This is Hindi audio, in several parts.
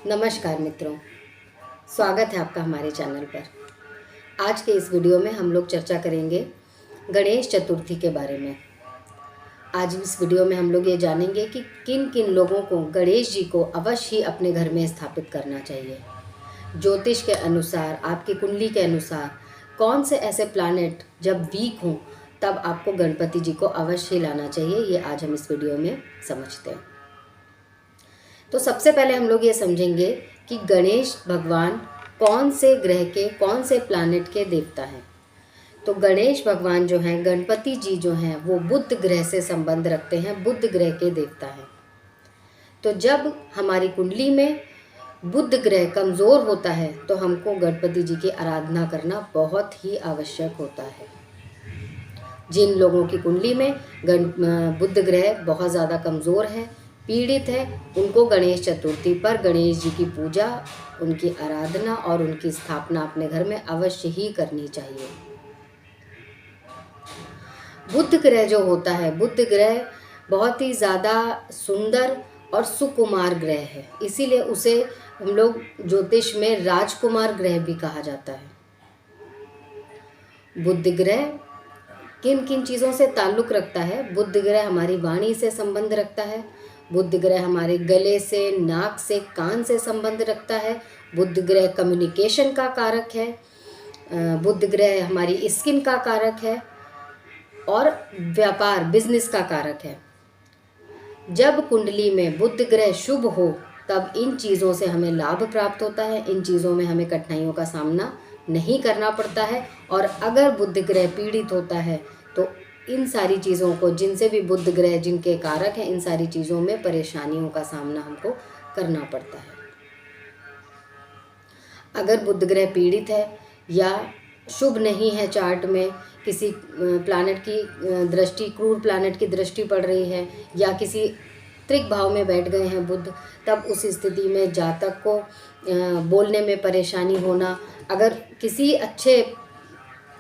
नमस्कार मित्रों, स्वागत है आपका हमारे चैनल पर। आज के इस वीडियो में हम लोग चर्चा करेंगे गणेश चतुर्थी के बारे में। आज इस वीडियो में हम लोग ये जानेंगे कि किन किन लोगों को गणेश जी को अवश्य ही अपने घर में स्थापित करना चाहिए। ज्योतिष के अनुसार, आपकी कुंडली के अनुसार कौन से ऐसे प्लैनेट जब वीक हों तब आपको गणपति जी को अवश्य ही लाना चाहिए, ये आज हम इस वीडियो में समझते हैं। तो सबसे पहले हम लोग ये समझेंगे कि गणेश भगवान कौन से ग्रह के, कौन से प्लैनेट के देवता हैं। तो गणेश भगवान जो हैं, गणपति जी जो हैं, वो बुध ग्रह से संबंध रखते हैं, बुध ग्रह के देवता हैं। तो जब हमारी कुंडली में बुध ग्रह कमज़ोर होता है तो हमको गणपति जी की आराधना करना बहुत ही आवश्यक होता है। जिन लोगों की कुंडली में बुध ग्रह बहुत ज़्यादा कमज़ोर है, पीड़ित है, उनको गणेश चतुर्थी पर गणेश जी की पूजा, उनकी आराधना और उनकी स्थापना अपने घर में अवश्य ही करनी चाहिए। बुध ग्रह जो होता है, बुध ग्रह बहुत ही ज़्यादा सुंदर और सुकुमार ग्रह है, इसीलिए उसे हम लोग ज्योतिष में राजकुमार ग्रह भी कहा जाता है। बुध ग्रह किन किन चीज़ों से ताल्लुक़ रखता है? बुध ग्रह हमारी वाणी से संबंध रखता है, बुध ग्रह हमारे गले से, नाक से, कान से संबंध रखता है, बुध ग्रह कम्युनिकेशन का कारक है, बुध ग्रह हमारी स्किन का कारक है और व्यापार, बिजनेस का कारक है। जब कुंडली में बुध ग्रह शुभ हो तब इन चीज़ों से हमें लाभ प्राप्त होता है, इन चीज़ों में हमें कठिनाइयों का सामना नहीं करना पड़ता है। और अगर बुध ग्रह पीड़ित होता है तो इन सारी चीज़ों को, जिनसे भी बुध ग्रह जिनके कारक हैं, इन सारी चीज़ों में परेशानियों का सामना हमको करना पड़ता है। अगर बुध ग्रह पीड़ित है या शुभ नहीं है, चार्ट में किसी प्लैनेट की दृष्टि, क्रूर प्लैनेट की दृष्टि पड़ रही है या किसी त्रिक भाव में बैठ गए हैं बुध, तब उस स्थिति में जातक को बोलने में परेशानी होना, अगर किसी अच्छे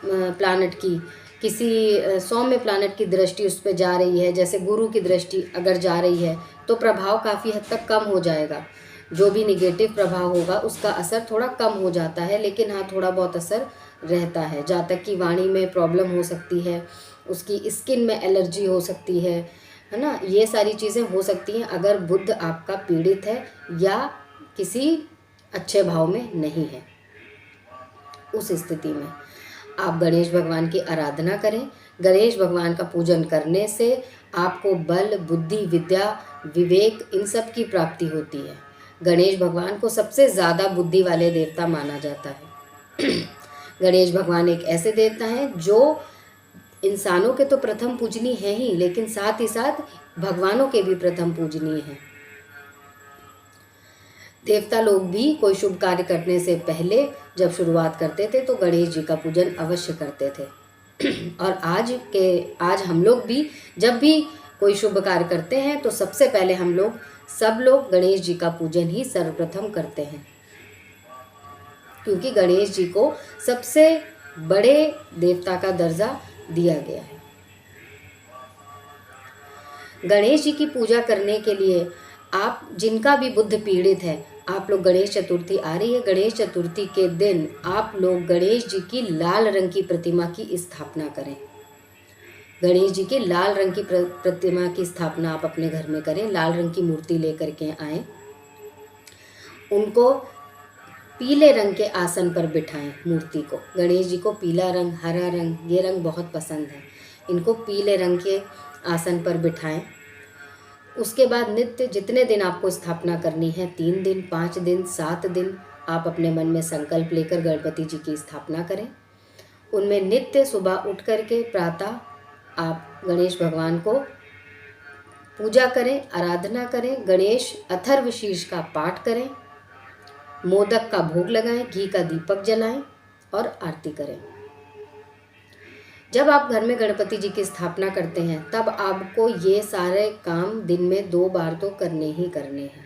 प्लैनेट की, किसी सौम्य प्लैनेट की दृष्टि उस पर जा रही है, जैसे गुरु की दृष्टि अगर जा रही है तो प्रभाव काफ़ी हद तक कम हो जाएगा। जो भी निगेटिव प्रभाव होगा उसका असर थोड़ा कम हो जाता है, लेकिन हाँ, थोड़ा बहुत असर रहता है। जातक की वाणी में प्रॉब्लम हो सकती है, उसकी स्किन में एलर्जी हो सकती है ना, ये सारी चीज़ें हो सकती हैं अगर बुध आपका पीड़ित है या किसी अच्छे भाव में नहीं है। उस स्थिति में आप गणेश भगवान की आराधना करें। गणेश भगवान का पूजन करने से आपको बल, बुद्धि, विद्या, विवेक, इन सब की प्राप्ति होती है। गणेश भगवान को सबसे ज़्यादा बुद्धि वाले देवता माना जाता है। गणेश भगवान एक ऐसे देवता हैं जो इंसानों के तो प्रथम पूजनीय हैं ही, लेकिन साथ ही साथ भगवानों के भी प्रथम पूजनीय हैं। देवता लोग भी कोई शुभ कार्य करने से पहले जब शुरुआत करते थे तो गणेश जी का पूजन अवश्य करते थे। और आज हम लोग भी जब भी कोई शुभ कार्य करते हैं तो सबसे पहले सब लोग गणेश जी का पूजन ही सर्वप्रथम करते हैं, क्योंकि गणेश जी को सबसे बड़े देवता का दर्जा दिया गया है। गणेश जी की पूजा करने के लिए आप, जिनका भी बुध पीड़ित है, आप लोग, गणेश चतुर्थी आ रही है, गणेश चतुर्थी के दिन आप लोग गणेश जी की लाल रंग की प्रतिमा की स्थापना करें। गणेश जी की लाल रंग की प्रतिमा की स्थापना आप अपने घर में करें। लाल रंग की मूर्ति लेकर के आएँ, उनको पीले रंग के आसन पर बिठाएं। मूर्ति को, गणेश जी को पीला रंग, हरा रंग, ये रंग बहुत पसंद है, इनको पीले रंग के आसन पर बिठाएं। उसके बाद नित्य जितने दिन आपको स्थापना करनी है, 3 दिन, 5 दिन, 7 दिन, आप अपने मन में संकल्प लेकर गणपति जी की स्थापना करें। उनमें नित्य सुबह उठ करके प्रातः आप गणेश भगवान को पूजा करें, आराधना करें, गणेश अथर्व शीर्ष का पाठ करें, मोदक का भोग लगाएं, घी का दीपक जलाएं और आरती करें। जब आप घर में गणपति जी की स्थापना करते हैं तब आपको ये सारे काम दिन में 2 बार तो करने ही करने हैं।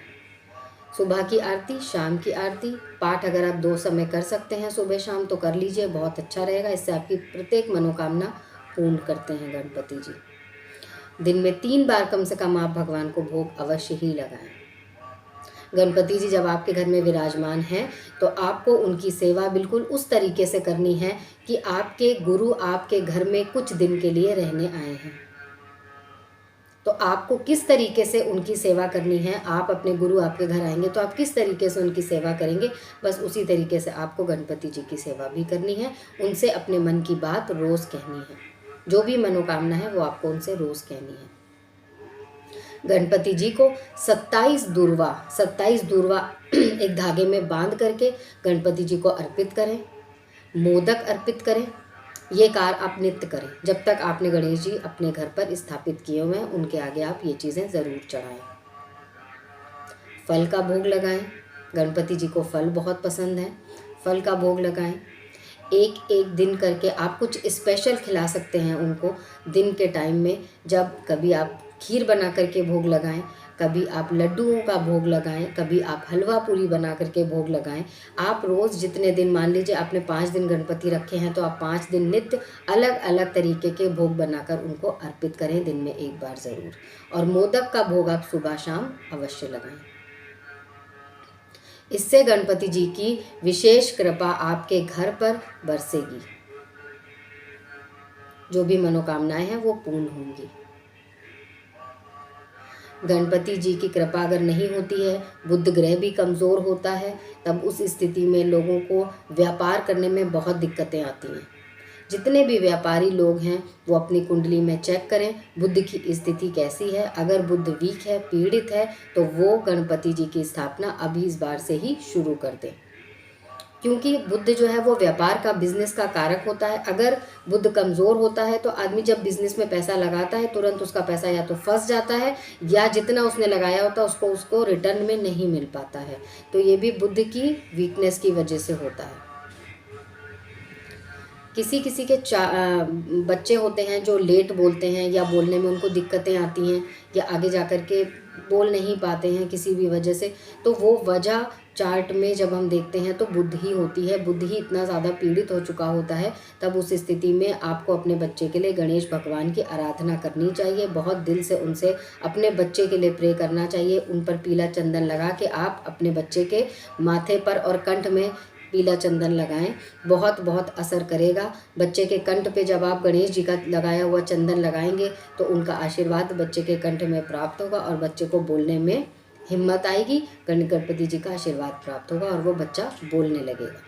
सुबह की आरती, शाम की आरती, पाठ अगर आप 2 समय कर सकते हैं, सुबह शाम, तो कर लीजिए, बहुत अच्छा रहेगा। इससे आपकी प्रत्येक मनोकामना पूर्ण करते हैं गणपति जी। दिन में 3 बार कम से कम आप भगवान को भोग अवश्य ही लगाएं। गणपति जी जब आपके घर में विराजमान हैं तो आपको उनकी सेवा बिल्कुल उस तरीके से करनी है कि आपके गुरु आपके घर में कुछ दिन के लिए रहने आए हैं। तो आपको किस तरीके से उनकी सेवा करनी है, आप अपने गुरु आपके घर आएंगे तो आप किस तरीके से उनकी सेवा करेंगे, बस उसी तरीके से आपको गणपति जी की सेवा भी करनी है। उनसे अपने मन की बात रोज़ कहनी है, जो भी मनोकामना है वो आपको उनसे रोज़ कहनी है। गणपति जी को 27 दूर्वा एक धागे में बांध करके गणपति जी को अर्पित करें, मोदक अर्पित करें। ये कार्य आप नित्य करें। जब तक आपने गणेश जी अपने घर पर स्थापित किए हुए हैं उनके आगे आप ये चीज़ें ज़रूर चढ़ाएं। फल का भोग लगाएं, गणपति जी को फल बहुत पसंद है, फल का भोग लगाएं। एक एक दिन करके आप कुछ स्पेशल खिला सकते हैं उनको दिन के टाइम में। जब कभी आप खीर बना करके भोग लगाएं, कभी आप लड्डुओं का भोग लगाएं, कभी आप हलवा पूरी बना करके भोग लगाएं। आप रोज़ जितने दिन, मान लीजिए आपने 5 दिन गणपति रखे हैं तो आप 5 दिन नित्य अलग अलग तरीके के भोग बनाकर उनको अर्पित करें, दिन में एक बार ज़रूर। और मोदक का भोग आप सुबह शाम अवश्य लगाएं। इससे गणपति जी की विशेष कृपा आपके घर पर बरसेगी, जो भी मनोकामनाएं हैं वो पूर्ण होंगी। गणपति जी की कृपा अगर नहीं होती है, बुध ग्रह भी कमज़ोर होता है, तब उस स्थिति में लोगों को व्यापार करने में बहुत दिक्कतें आती हैं। जितने भी व्यापारी लोग हैं वो अपनी कुंडली में चेक करें बुध की स्थिति कैसी है। अगर बुध वीक है, पीड़ित है, तो वो गणपति जी की स्थापना अभी इस बार से ही शुरू कर दें, क्योंकि बुध जो है वो व्यापार का, बिजनेस का कारक होता है। अगर बुध कमज़ोर होता है तो आदमी जब बिजनेस में पैसा लगाता है तुरंत उसका पैसा या तो फंस जाता है या जितना उसने लगाया होता है उसको रिटर्न में नहीं मिल पाता है। तो ये भी बुध की वीकनेस की वजह से होता है। किसी किसी के बच्चे होते हैं जो लेट बोलते हैं या बोलने में उनको दिक्कतें आती हैं या आगे जा कर के बोल नहीं पाते हैं किसी भी वजह से, तो वो वजह चार्ट में जब हम देखते हैं तो बुध ही होती है। बुध ही इतना ज़्यादा पीड़ित हो चुका होता है, तब उस स्थिति में आपको अपने बच्चे के लिए गणेश भगवान की आराधना करनी चाहिए। बहुत दिल से उनसे अपने बच्चे के लिए प्रे करना चाहिए। उन पर पीला चंदन लगा के आप अपने बच्चे के माथे पर और कंठ में पीला चंदन लगाएं, बहुत बहुत असर करेगा। बच्चे के कंठ पे जब आप गणेश जी का लगाया हुआ चंदन लगाएंगे तो उनका आशीर्वाद बच्चे के कंठ में प्राप्त होगा और बच्चे को बोलने में हिम्मत आएगी, गणपति जी का आशीर्वाद प्राप्त होगा और वो बच्चा बोलने लगेगा।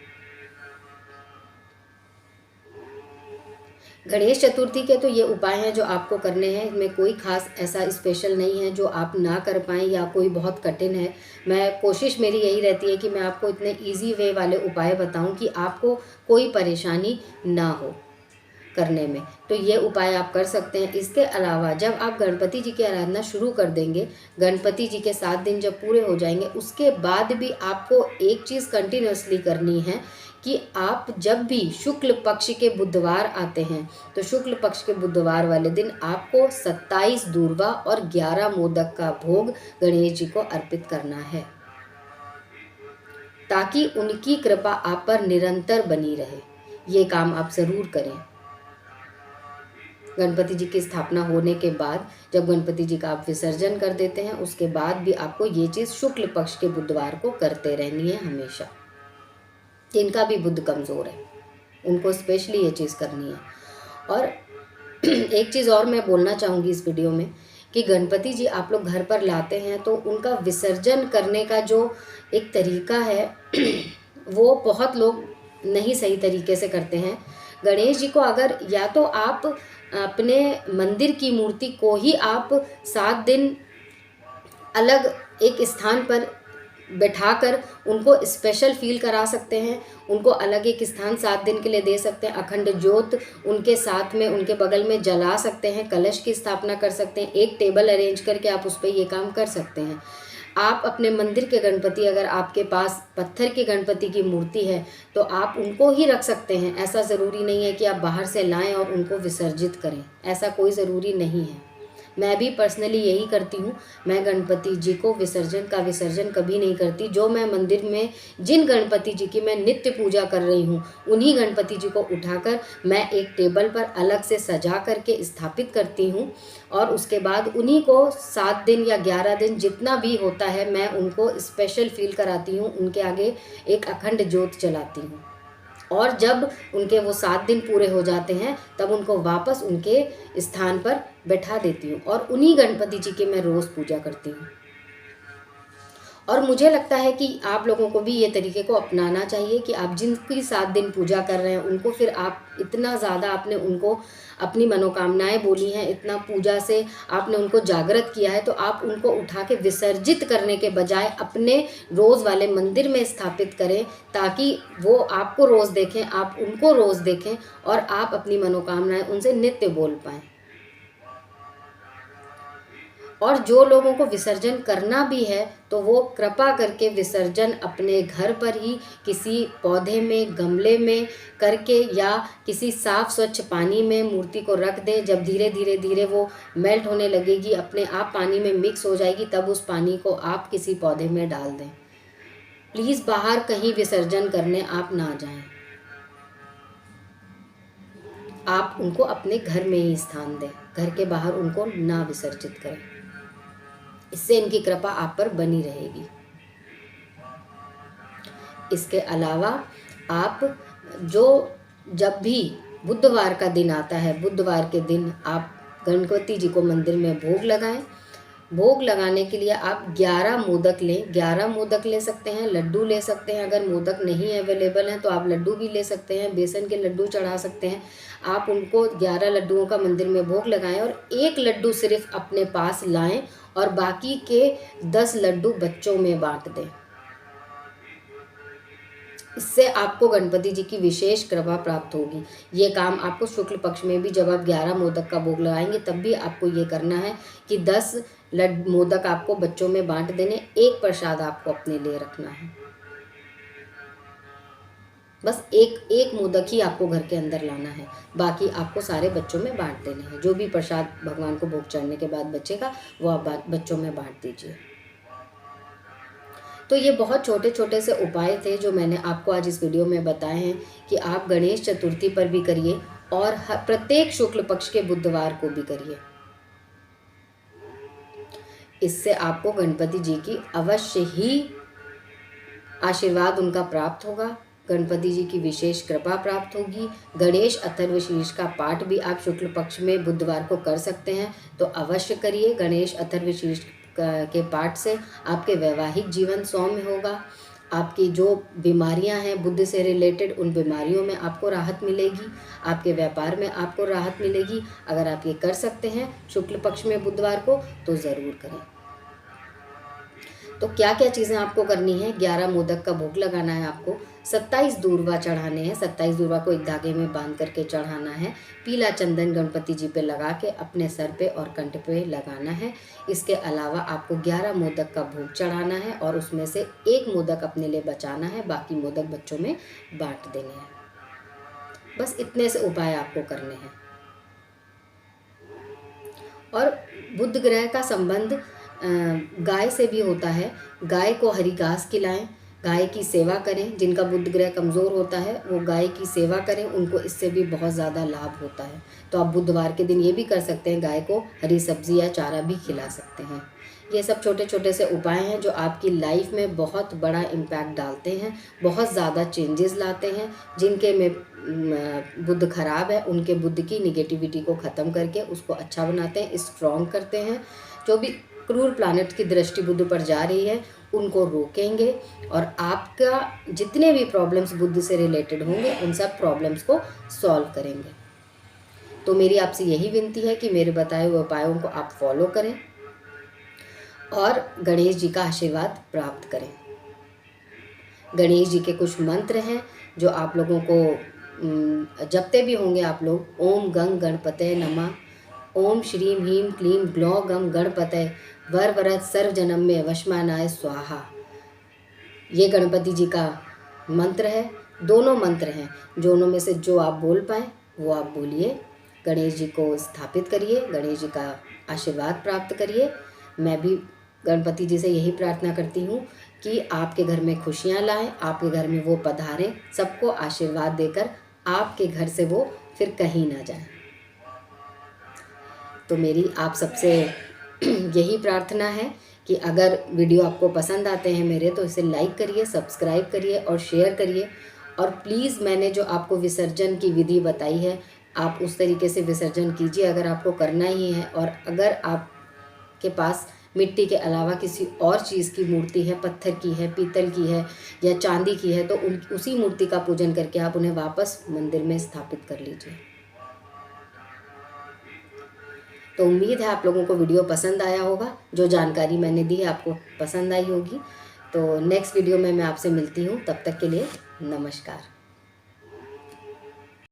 गणेश चतुर्थी के तो ये उपाय हैं जो आपको करने हैं। इनमें कोई खास ऐसा स्पेशल नहीं है जो आप ना कर पाएँ या कोई बहुत कठिन है। मैं कोशिश मेरी यही रहती है कि मैं आपको इतने इजी वे वाले उपाय बताऊं कि आपको कोई परेशानी ना हो करने में। तो ये उपाय आप कर सकते हैं। इसके अलावा जब आप गणपति जी की आराधना शुरू कर देंगे, गणपति जी के 7 दिन जब पूरे हो जाएंगे, उसके बाद भी आपको एक चीज़ कंटिन्यूसली करनी है कि आप जब भी शुक्ल पक्ष के बुधवार आते हैं तो शुक्ल पक्ष के बुधवार वाले दिन आपको 27 दूर्वा और 11 मोदक का भोग गणेश जी को अर्पित करना है, ताकि उनकी कृपा आप पर निरंतर बनी रहे। ये काम आप ज़रूर करें। गणपति जी की स्थापना होने के बाद जब गणपति जी का आप विसर्जन कर देते हैं, उसके बाद भी आपको ये चीज़ शुक्ल पक्ष के बुधवार को करते रहनी है हमेशा। जिनका भी बुध कमज़ोर है उनको स्पेशली ये चीज़ करनी है। और एक चीज़ और मैं बोलना चाहूँगी इस वीडियो में कि गणपति जी आप लोग घर पर लाते हैं तो उनका विसर्जन करने का जो एक तरीका है वो बहुत लोग नहीं सही तरीके से करते हैं। गणेश जी को अगर या तो आप अपने मंदिर की मूर्ति को ही आप 7 दिन अलग एक स्थान पर बैठाकर उनको स्पेशल फील करा सकते हैं। उनको अलग एक स्थान 7 दिन के लिए दे सकते हैं। अखंड ज्योत उनके साथ में उनके बगल में जला सकते हैं। कलश की स्थापना कर सकते हैं। एक टेबल अरेंज करके आप उस पर ये काम कर सकते हैं। आप अपने मंदिर के गणपति, अगर आपके पास पत्थर के गणपति की मूर्ति है तो आप उनको ही रख सकते हैं। ऐसा ज़रूरी नहीं है कि आप बाहर से लाएं और उनको विसर्जित करें, ऐसा कोई ज़रूरी नहीं है। मैं भी पर्सनली यही करती हूँ। मैं गणपति जी को विसर्जन कभी नहीं करती। जो मैं मंदिर में जिन गणपति जी की मैं नित्य पूजा कर रही हूँ, उन्हीं गणपति जी को उठाकर मैं एक टेबल पर अलग से सजा करके स्थापित करती हूँ, और उसके बाद उन्हीं को 7 दिन या 11 दिन जितना भी होता है, मैं उनको स्पेशल फील कराती हूँ। उनके आगे एक अखंड ज्योत जलाती हूँ, और जब उनके वो 7 दिन पूरे हो जाते हैं, तब उनको वापस उनके स्थान पर बैठा देती हूँ, और उन्हीं गणपति जी की मैं रोज़ पूजा करती हूँ। और मुझे लगता है कि आप लोगों को भी ये तरीके को अपनाना चाहिए कि आप जिनकी 7 दिन पूजा कर रहे हैं, उनको फिर आप इतना ज़्यादा आपने उनको अपनी मनोकामनाएं बोली हैं, इतना पूजा से आपने उनको जागृत किया है, तो आप उनको उठा के विसर्जित करने के बजाय अपने रोज़ वाले मंदिर में स्थापित करें, ताकि वो आपको रोज़ देखें, आप उनको रोज़ देखें, और आप अपनी मनोकामनाएं उनसे नित्य बोल पाएँ। और जो लोगों को विसर्जन करना भी है, तो वो कृपा करके विसर्जन अपने घर पर ही किसी पौधे में, गमले में करके, या किसी साफ स्वच्छ पानी में मूर्ति को रख दें। जब धीरे धीरे धीरे वो मेल्ट होने लगेगी, अपने आप पानी में मिक्स हो जाएगी, तब उस पानी को आप किसी पौधे में डाल दें। प्लीज़ बाहर कहीं विसर्जन करने आप ना जाएं। आप उनको अपने घर में ही स्थान दें, घर के बाहर उनको ना विसर्जित करें। इससे इनकी कृपा आप पर बनी रहेगी। इसके अलावा आप जब भी बुधवार का दिन आता है, बुधवार के दिन आप गणपति जी को मंदिर में भोग लगाएं। भोग लगाने के लिए आप 11 मोदक लें। 11 मोदक ले सकते हैं, लड्डू ले सकते हैं। अगर मोदक नहीं अवेलेबल हैं तो आप लड्डू भी ले सकते हैं, बेसन के लड्डू चढ़ा सकते हैं। आप उनको 11 लड्डुओं का मंदिर में भोग लगाएं, और एक लड्डू सिर्फ अपने पास लाएं, और बाकी के 10 लड्डू बच्चों में बांट दें। इससे आपको गणपति जी की विशेष कृपा प्राप्त होगी। ये काम आपको शुक्ल पक्ष में भी, जब आप 11 मोदक का भोग लगाएंगे, तब भी आपको ये करना है कि 10 मोदक आपको बच्चों में बांट देने, एक प्रसाद आपको अपने लिए रखना है। बस एक मोदक ही आपको घर के अंदर लाना है, बाकी आपको सारे बच्चों में बांट देने हैं। जो भी प्रसाद भगवान को भोग चढ़ने के बाद बचेगा, वो आप बच्चों में बांट दीजिए। तो ये बहुत छोटे छोटे से उपाय थे जो मैंने आपको आज इस वीडियो में बताए हैं कि आप गणेश चतुर्थी पर भी करिए, और प्रत्येक शुक्ल पक्ष के बुधवार को भी करिए। इससे आपको गणपति जी की अवश्य ही आशीर्वाद उनका प्राप्त होगा, गणपति जी की विशेष कृपा प्राप्त होगी। गणेश अथर्वशीर्ष का पाठ भी आप शुक्ल पक्ष में बुधवार को कर सकते हैं, तो अवश्य करिए। गणेश अथर्वशीर्ष के पाठ से आपके वैवाहिक जीवन सौम्य होगा। आपकी जो बीमारियां हैं बुद्धि से रिलेटेड, उन बीमारियों में आपको राहत मिलेगी। आपके व्यापार में आपको राहत मिलेगी। अगर आप ये कर सकते हैं शुक्ल पक्ष में बुधवार को, तो ज़रूर करें। तो क्या क्या चीज़ें आपको करनी है? 11 मोदक का भोग लगाना है आपको, 27 दूर्वा चढ़ाने हैं। 27 दूर्वा को एक धागे में बांध करके चढ़ाना है। पीला चंदन गणपति जी पे लगा के अपने सर पे और कंठ पे लगाना है। इसके अलावा आपको 11 मोदक का भोग चढ़ाना है, और उसमें से एक मोदक अपने लिए बचाना है, बाकी मोदक बच्चों में बांट देने हैं। बस इतने से उपाय आपको करने हैं। और बुध ग्रह का संबंध गाय से भी होता है। गाय को हरी घास खिलाएं, गाय की सेवा करें। जिनका बुध ग्रह कमज़ोर होता है वो गाय की सेवा करें, उनको इससे भी बहुत ज़्यादा लाभ होता है। तो आप बुधवार के दिन ये भी कर सकते हैं, गाय को हरी सब्जी या चारा भी खिला सकते हैं। ये सब छोटे छोटे से उपाय हैं जो आपकी लाइफ में बहुत बड़ा इम्पैक्ट डालते हैं, बहुत ज़्यादा चेंजेस लाते हैं। जिनके में बुध खराब है, उनके बुध की निगेटिविटी को ख़त्म करके उसको अच्छा बनाते हैं, स्ट्रॉन्ग करते हैं। जो भी क्रूर प्लैनेट की दृष्टि बुध पर जा रही है, उनको रोकेंगे, और आपका जितने भी प्रॉब्लम्स बुध से रिलेटेड होंगे, उन सब प्रॉब्लम्स को सॉल्व करेंगे। तो मेरी आपसे यही विनती है कि मेरे बताए हुए उपायों को आप फॉलो करें और गणेश जी का आशीर्वाद प्राप्त करें। गणेश जी के कुछ मंत्र हैं जो आप लोगों को जपते भी होंगे आप लोग। ओम गंग गणपते नमः, ओम श्रीम ह्रीम क्लीम ग्लौ गम गणपतये वर वरद सर्व जन्म में वशमानाय स्वाहा। ये गणपति जी का मंत्र है। दोनों मंत्र हैं, दोनों में से जो आप बोल पाएँ वो आप बोलिए। गणेश जी को स्थापित करिए, गणेश जी का आशीर्वाद प्राप्त करिए। मैं भी गणपति जी से यही प्रार्थना करती हूँ कि आपके घर में खुशियाँ लाएं, आपके घर में वो पधारें, सबको आशीर्वाद देकर आपके घर से वो फिर कहीं ना जाए। तो मेरी आप सबसे यही प्रार्थना है कि अगर वीडियो आपको पसंद आते हैं मेरे, तो इसे लाइक करिए, सब्सक्राइब करिए और शेयर करिए। और प्लीज़ मैंने जो आपको विसर्जन की विधि बताई है, आप उस तरीके से विसर्जन कीजिए अगर आपको करना ही है। और अगर आपके पास मिट्टी के अलावा किसी और चीज़ की मूर्ति है, पत्थर की है, पीतल की है या चांदी की है, तो उसी मूर्ति का पूजन करके आप उन्हें वापस मंदिर में स्थापित कर लीजिए। तो उम्मीद है आप लोगों को वीडियो पसंद आया होगा, जो जानकारी मैंने दी है आपको पसंद आई होगी। तो नेक्स्ट वीडियो में मैं आपसे मिलती हूँ, तब तक के लिए नमस्कार।